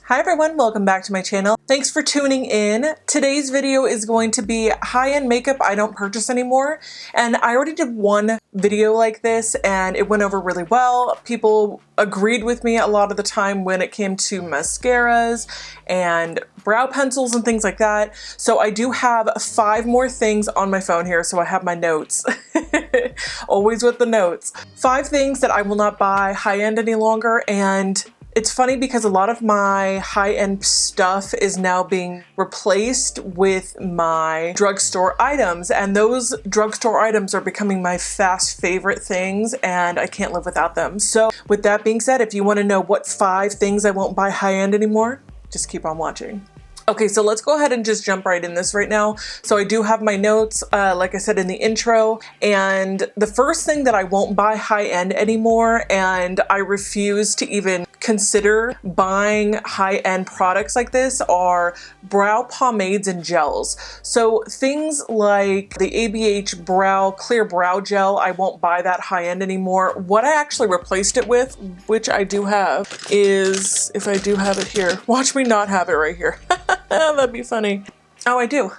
Hi everyone, welcome back to my channel. Thanks for tuning in. Today's video is going to be high-end makeup I don't purchase anymore. And I already did one video like this and it went over really well. People agreed with me a lot of the time when it came to mascaras and brow pencils and things like that. So I do have 5 more things on my phone here, so I have my notes. Always with the notes. 5 things that I will not buy high-end any longer, and it's funny because a lot of my high-end stuff is now being replaced with my drugstore items, and those drugstore items are becoming my fast favorite things and I can't live without them. So with that being said, if you want to know what 5 things I won't buy high-end anymore, just keep on watching. Okay, so let's go ahead and just jump right in this right now. So I do have my notes, like I said in the intro, and the first thing that I won't buy high-end anymore, and I refuse to even consider buying high-end products like this, are brow pomades and gels. So things like the ABH brow clear brow gel, I won't buy that high-end anymore. What I actually replaced it with, which I do have, is, if I do have it here, watch me not have it right here. That'd be funny. Oh, I do.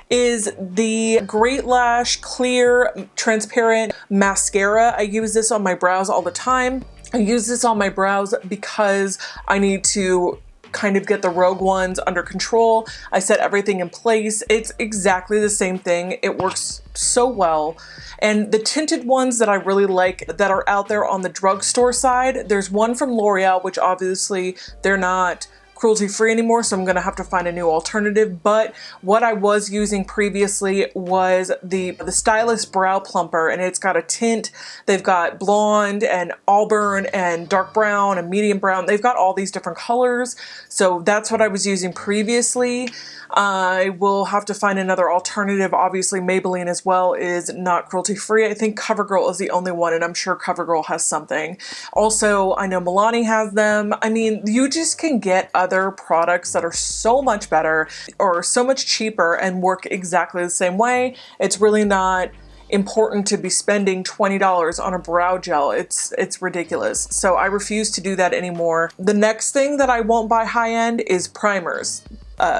Is the Great Lash Clear Transparent Mascara. I use this on my brows all the time. I use this on my brows because I need to kind of get the rogue ones under control. I set everything in place. It's exactly the same thing. It works so well. And the tinted ones that I really like that are out there on the drugstore side, there's one from L'Oreal, which obviously they're not cruelty-free anymore, so I'm gonna have to find a new alternative. But what I was using previously was the Stylist Brow Plumper, and it's got a tint. They've got blonde and auburn and dark brown and medium brown. They've got all these different colors, so that's what I was using previously. I will have to find another alternative. Obviously Maybelline as well is not cruelty-free. I think CoverGirl is the only one, and I'm sure CoverGirl has something. Also, I know Milani has them. I mean, you just can get other products that are so much better or so much cheaper and work exactly the same way. It's really not important to be spending $20 on a brow gel. It's ridiculous. So I refuse to do that anymore. The next thing that I won't buy high-end is primers.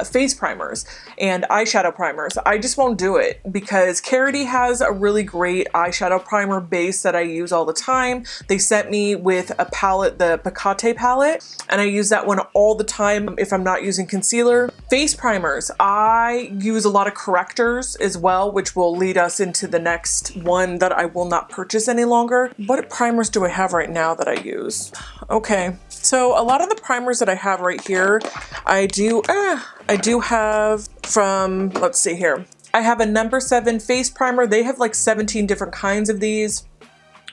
Face primers and eyeshadow primers. I just won't do it because Carity has a really great eyeshadow primer base that I use all the time. They sent me with a palette, the Picate palette, and I use that one all the time if I'm not using concealer. Face primers, I use a lot of correctors as well, which will lead us into the next one that I will not purchase any longer. What primers do I have right now that I use? Okay, so a lot of the primers that I have right here, I do have from, let's see here. I have a number 7 face primer. They have like 17 different kinds of these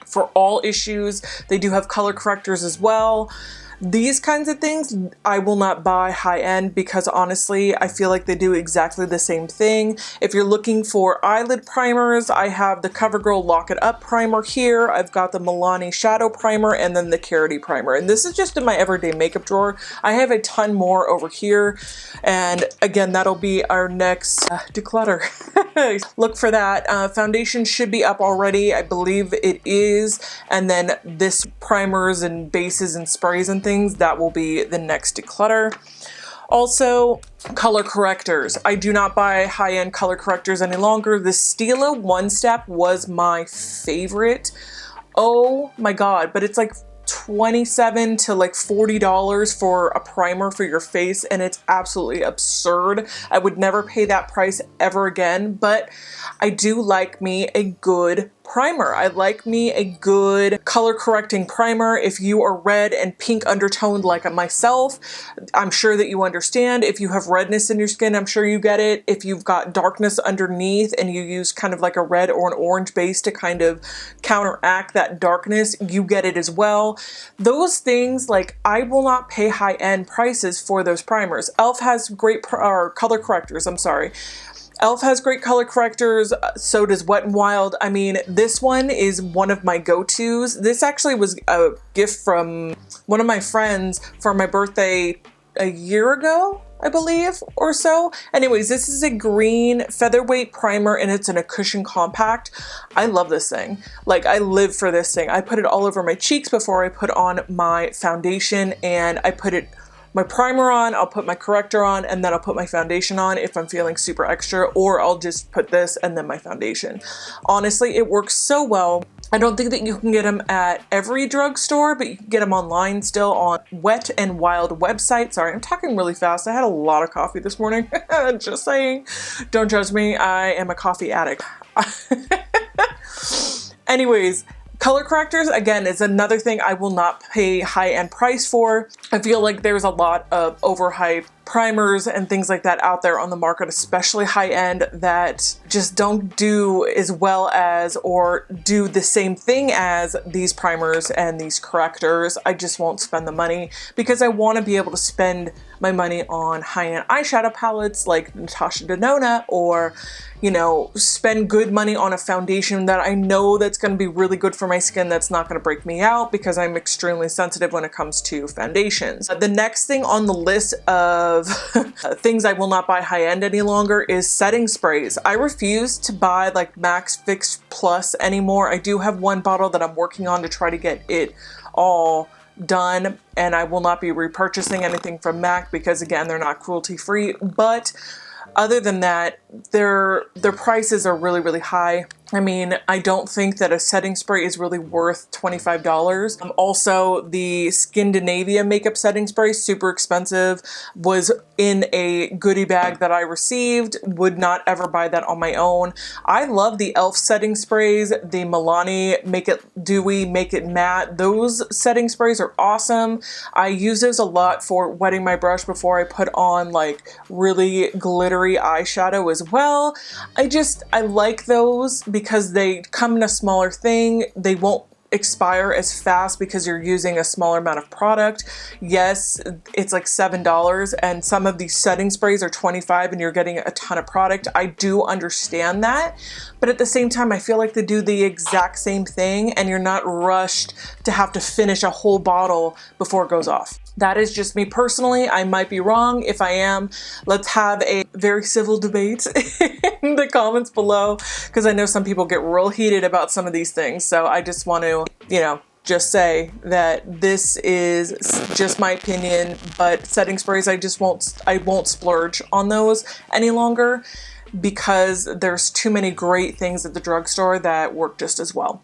for all issues. They do have color correctors as well. These kinds of things I will not buy high-end because honestly I feel like they do exactly the same thing. If you're looking for eyelid primers, I have the CoverGirl Lock It Up primer here. I've got the Milani Shadow Primer and then the Carity primer. And this is just in my everyday makeup drawer. I have a ton more over here. And again, that'll be our next declutter. Look for that. Foundation should be up already. I believe it is. And then this primers and bases and sprays and things, that will be the next declutter. Also, color correctors. I do not buy high-end color correctors any longer. The Stila One Step was my favorite. Oh my god, but it's like $27 to like $40 for a primer for your face, and it's absolutely absurd. I would never pay that price ever again, but I do like me a good primer. I like me a good color correcting primer. If you are red and pink undertoned like myself, I'm sure that you understand. If you have redness in your skin, I'm sure you get it. If you've got darkness underneath and you use kind of like a red or an orange base to kind of counteract that darkness, you get it as well. Those things, like, I will not pay high-end prices for those primers. e.l.f. has great color correctors, I'm sorry. e.l.f. has great color correctors, so does Wet n Wild. I mean, this one is one of my go-tos. This actually was a gift from one of my friends for my birthday a year ago, I believe, or so. Anyways, this is a green featherweight primer and it's in a cushion compact. I love this thing. Like, I live for this thing. I put it all over my cheeks before I put on my foundation, and I put it my primer on, I'll put my corrector on, and then I'll put my foundation on if I'm feeling super extra, or I'll just put this and then my foundation. Honestly, it works so well. I don't think that you can get them at every drugstore, but you can get them online still on Wet n Wild website. Sorry, I'm talking really fast. I had a lot of coffee this morning. Just saying. Don't judge me. I am a coffee addict. Anyways, color correctors, again, is another thing I will not pay high-end price for. I feel like there's a lot of overhyped primers and things like that out there on the market, especially high-end, that just don't do as well as or do the same thing as these primers and these correctors. I just won't spend the money because I want to be able to spend my money on high-end eyeshadow palettes like Natasha Denona, or you know, spend good money on a foundation that I know that's going to be really good for my skin, that's not going to break me out, because I'm extremely sensitive when it comes to foundations. The next thing on the list of things I will not buy high-end any longer is setting sprays. I refuse to buy like Max Fix Plus anymore. I do have one bottle that I'm working on to try to get it all done, and I will not be repurchasing anything from MAC because again, they're not cruelty free, but other than that, their prices are really, really high. I mean, I don't think that a setting spray is really worth $25. Also, the Scandinavia makeup setting spray, super expensive, was in a goodie bag that I received. Would not ever buy that on my own. I love the e.l.f. setting sprays, the Milani Make It Dewy, Make It Matte. Those setting sprays are awesome. I use those a lot for wetting my brush before I put on like really glittery eyeshadow as well. I like those because they come in a smaller thing. They won't expire as fast because you're using a smaller amount of product. Yes, it's like $7 and some of these setting sprays are $25 and you're getting a ton of product. I do understand that, but at the same time, I feel like they do the exact same thing and you're not rushed to have to finish a whole bottle before it goes off. That is just me personally. I might be wrong. If I am, let's have a very civil debate in the comments below, because I know some people get real heated about some of these things. So I just want to, you know, just say that this is just my opinion, but setting sprays, I won't splurge on those any longer because there's too many great things at the drugstore that work just as well.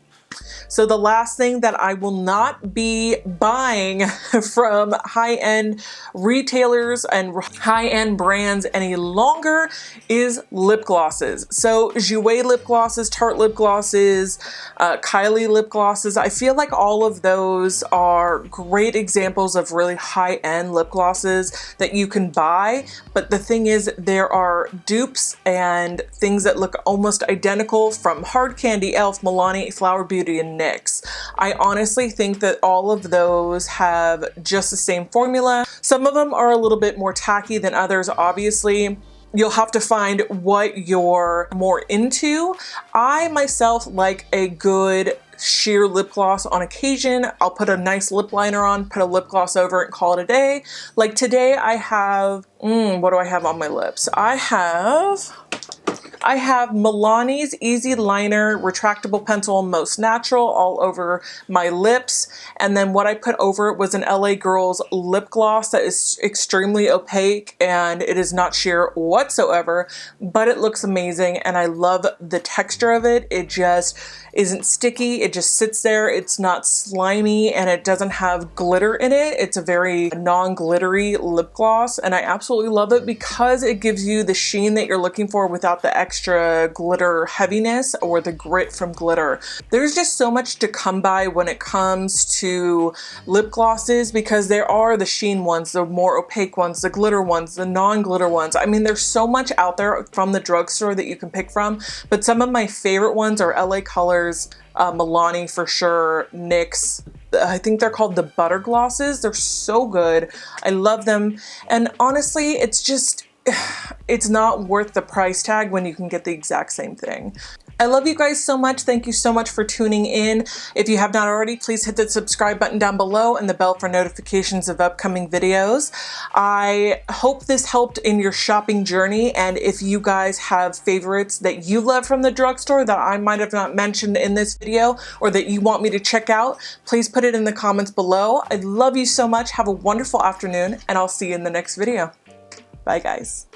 So the last thing that I will not be buying from high-end retailers and high-end brands any longer is lip glosses. So Jouer lip glosses, Tarte lip glosses, Kylie lip glosses. I feel like all of those are great examples of really high-end lip glosses that you can buy. But the thing is, there are dupes and things that look almost identical from Hard Candy, e.l.f., Milani, Flower Beauty, and NYX. I honestly think that all of those have just the same formula. Some of them are a little bit more tacky than others, obviously. You'll have to find what you're more into. I myself like a good sheer lip gloss on occasion. I'll put a nice lip liner on, put a lip gloss over it and call it a day. Like today I have, what do I have on my lips? I have Milani's Easy Liner Retractable Pencil Most Natural all over my lips. And then what I put over it was an LA Girls lip gloss that is extremely opaque and it is not sheer whatsoever, but it looks amazing and I love the texture of it. It just isn't sticky. It just sits there. It's not slimy and it doesn't have glitter in it. It's a very non-glittery lip gloss and I absolutely love it because it gives you the sheen that you're looking for without the extra glitter heaviness or the grit from glitter. There's just so much to come by when it comes to lip glosses because there are the sheen ones, the more opaque ones, the glitter ones, the non-glitter ones. I mean, there's so much out there from the drugstore that you can pick from, but some of my favorite ones are LA Colors, Milani for sure, NYX. I think they're called the butter glosses. They're so good. I love them. And honestly, it's just, it's not worth the price tag when you can get the exact same thing. I love you guys so much. Thank you so much for tuning in. If you have not already, please hit the subscribe button down below and the bell for notifications of upcoming videos. I hope this helped in your shopping journey, and if you guys have favorites that you love from the drugstore that I might have not mentioned in this video or that you want me to check out, please put it in the comments below. I love you so much. Have a wonderful afternoon, and I'll see you in the next video. Bye guys.